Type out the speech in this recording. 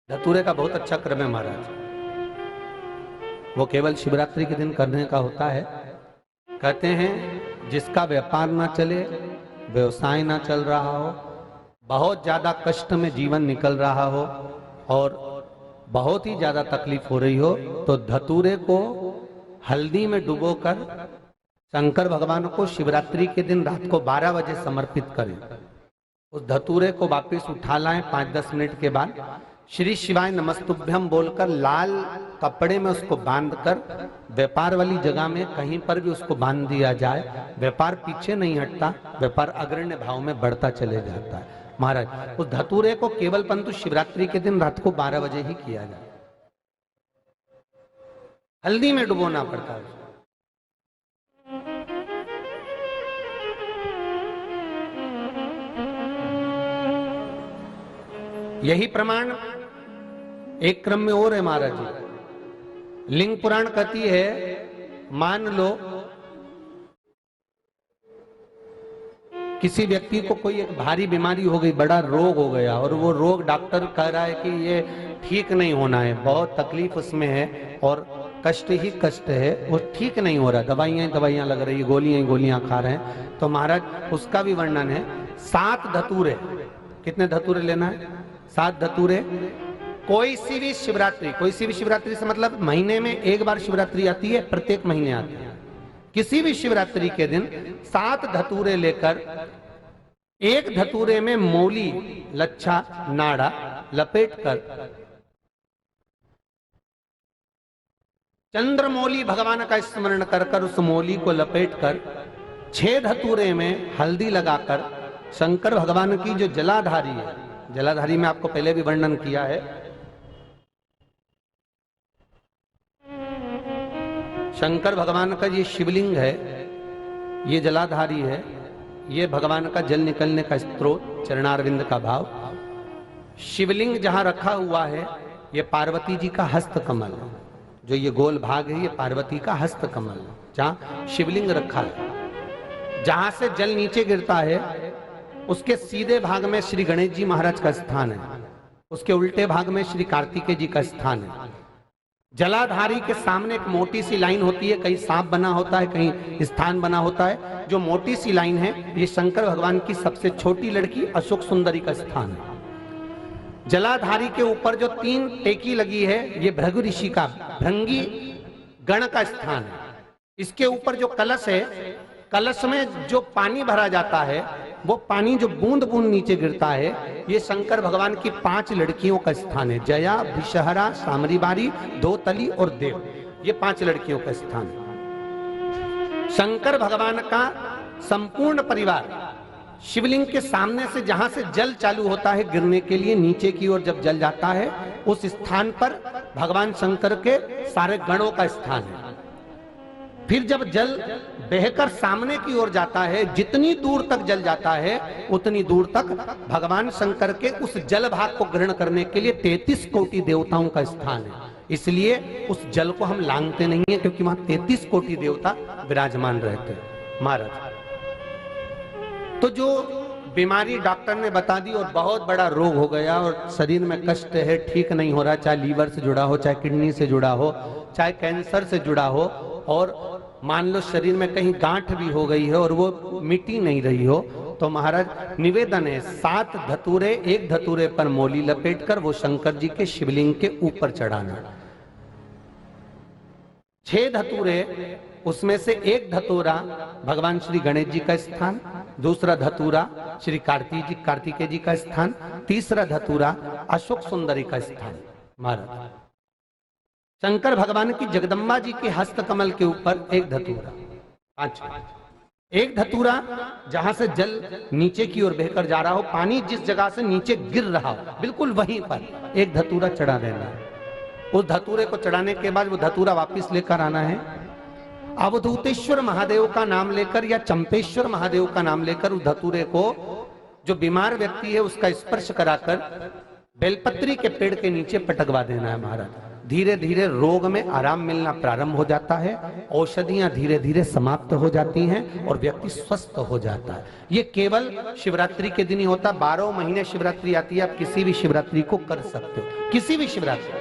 धतूरे का बहुत अच्छा क्रम है महाराज। वो केवल शिवरात्रि के दिन करने का होता है। कहते हैं जिसका व्यापार ना चले, व्यवसाय ना चल रहा हो, बहुत ज्यादा कष्ट में जीवन निकल रहा हो और बहुत ही ज्यादा तकलीफ हो रही हो, तो धतूरे को हल्दी में डुबोकर शंकर भगवान को शिवरात्रि के दिन रात को 12 बजे समर्पित करें। उस धतूरे को वापस उठा लाएं 5-10 मिनट के बाद, श्री शिवाय नमस्तुभ्यम बोलकर लाल कपड़े में उसको बांधकर व्यापार वाली जगह में कहीं पर भी उसको बांध दिया जाए। व्यापार पीछे नहीं हटता, व्यापार अग्रण्य भाव में बढ़ता चले जाता है। महाराज उस धतूरे को केवल परंतु शिवरात्रि के दिन रात को 12 बजे ही किया जाए। हल्दी में डुबोना पड़ता है। यही प्रमाण एक क्रम में और है महाराज जी। लिंग पुराण कहती है, मान लो किसी व्यक्ति को कोई एक भारी बीमारी हो गई, बड़ा रोग हो गया और वो रोग डॉक्टर कह रहा है कि ये ठीक नहीं होना है, बहुत तकलीफ उसमें है और कष्ट ही कष्ट है, वो ठीक नहीं हो रहा, दवाइयां लग रही, गोलियां खा रहे हैं। तो महाराज उसका भी वर्णन है। 7 धतूरे, कितने धतूरे लेना है? 7 धतूरे। कोई सी भी शिवरात्रि से मतलब महीने में एक बार शिवरात्रि आती है, प्रत्येक महीने आती है। किसी भी शिवरात्रि के दिन 7 धतूरे लेकर, एक धतूरे में मौली, लच्छा, नाड़ा लपेटकर चंद्रमौली भगवान का स्मरण कर उस मौली को लपेटकर 6 धतूरे में हल्दी लगाकर शंकर भगवान की जो जलाधारी है, जलाधारी में आपको पहले भी वर्णन किया है, शंकर भगवान का ये शिवलिंग है, ये जलाधारी है, ये भगवान का जल निकलने का स्त्रोत, चरणारविंद का भाव। शिवलिंग जहां रखा हुआ है ये पार्वती जी का हस्त कमल है, जो ये गोल भाग है ये पार्वती का हस्त कमल है, जहां शिवलिंग रखा है। जहां से जल नीचे गिरता है उसके सीधे भाग में श्री गणेश जी महाराज का स्थान है, उसके उल्टे भाग में श्री कार्तिकेय जी का स्थान है। जलाधारी के सामने एक मोटी सी लाइन होती है, कहीं सांप बना होता है, कहीं स्थान बना होता है। जो मोटी सी लाइन है ये शंकर भगवान की सबसे छोटी लड़की अशोक सुंदरी का स्थान है। जलाधारी के ऊपर जो 3 टेकी लगी है ये भृगु ऋषि का, भृंगी गण का स्थान है। इसके ऊपर जो कलश है, कलश में जो पानी भरा जाता है, वो पानी जो बूंद बूंद नीचे गिरता है, ये शंकर भगवान की 5 लड़कियों का स्थान है। जया, विषहरा, सामरीबारी, धोतली और देव, ये 5 लड़कियों का स्थान है। शंकर भगवान का संपूर्ण परिवार शिवलिंग के सामने से, जहां से जल चालू होता है गिरने के लिए नीचे की ओर जब जल जाता है, उस स्थान पर भगवान शंकर के सारे गणों का स्थान है। फिर जब जल बहकर सामने की ओर जाता है, जितनी दूर तक जल जाता है उतनी दूर तक भगवान शंकर के उस जल भाग को ग्रहण करने के लिए 33 कोटि देवताओं का स्थान है। इसलिए उस जल को हम लांघते नहीं है, क्योंकि वहां 33 कोटि देवता विराजमान रहते हैं महाराज। तो जो बीमारी डॉक्टर ने बता दी और बहुत बड़ा रोग हो गया और शरीर में कष्ट है, ठीक नहीं हो रहा, चाहे लीवर से जुड़ा हो, चाहे किडनी से जुड़ा हो, चाहे कैंसर से जुड़ा हो, और मान लो शरीर में कहीं गांठ भी हो गई है और वो मिटी नहीं रही हो, तो महाराज निवेदन है 7 धतूरे, एक धतूरे पर मौली लपेटकर वो शंकर जी के शिवलिंग के ऊपर चढ़ाना। 6 धतूरे, उसमें से एक धतूरा भगवान श्री गणेश जी का स्थान, दूसरा धतूरा श्री कार्तिकेय जी का स्थान, तीसरा धतूरा अशोक सुंदरी का स्थान। महाराज शंकर भगवान की जगदम्बा जी के हस्त कमल के ऊपर एक धतूरा, 5, एक धतूरा जहां से जल नीचे की ओर बहकर जा रहा हो, पानी जिस जगह से नीचे गिर रहा हो बिल्कुल वहीं पर एक धतूरा चढ़ा देना है। उस धतूरे को चढ़ाने के बाद वो धतूरा वापिस लेकर आना है। अवधूतेश्वर महादेव का नाम लेकर या चंपेश्वर महादेव का नाम लेकर उस धतूरे को, जो बीमार व्यक्ति है उसका स्पर्श कराकर बेलपत्री के पेड़ के नीचे पटकवा देना है महाराज। धीरे धीरे रोग में आराम मिलना प्रारंभ हो जाता है, औषधियां धीरे धीरे समाप्त हो जाती हैं और व्यक्ति स्वस्थ हो जाता है। ये केवल शिवरात्रि के दिन ही होता। 12 महीने शिवरात्रि आती है, आप किसी भी शिवरात्रि को कर सकते हो, किसी भी शिवरात्रि।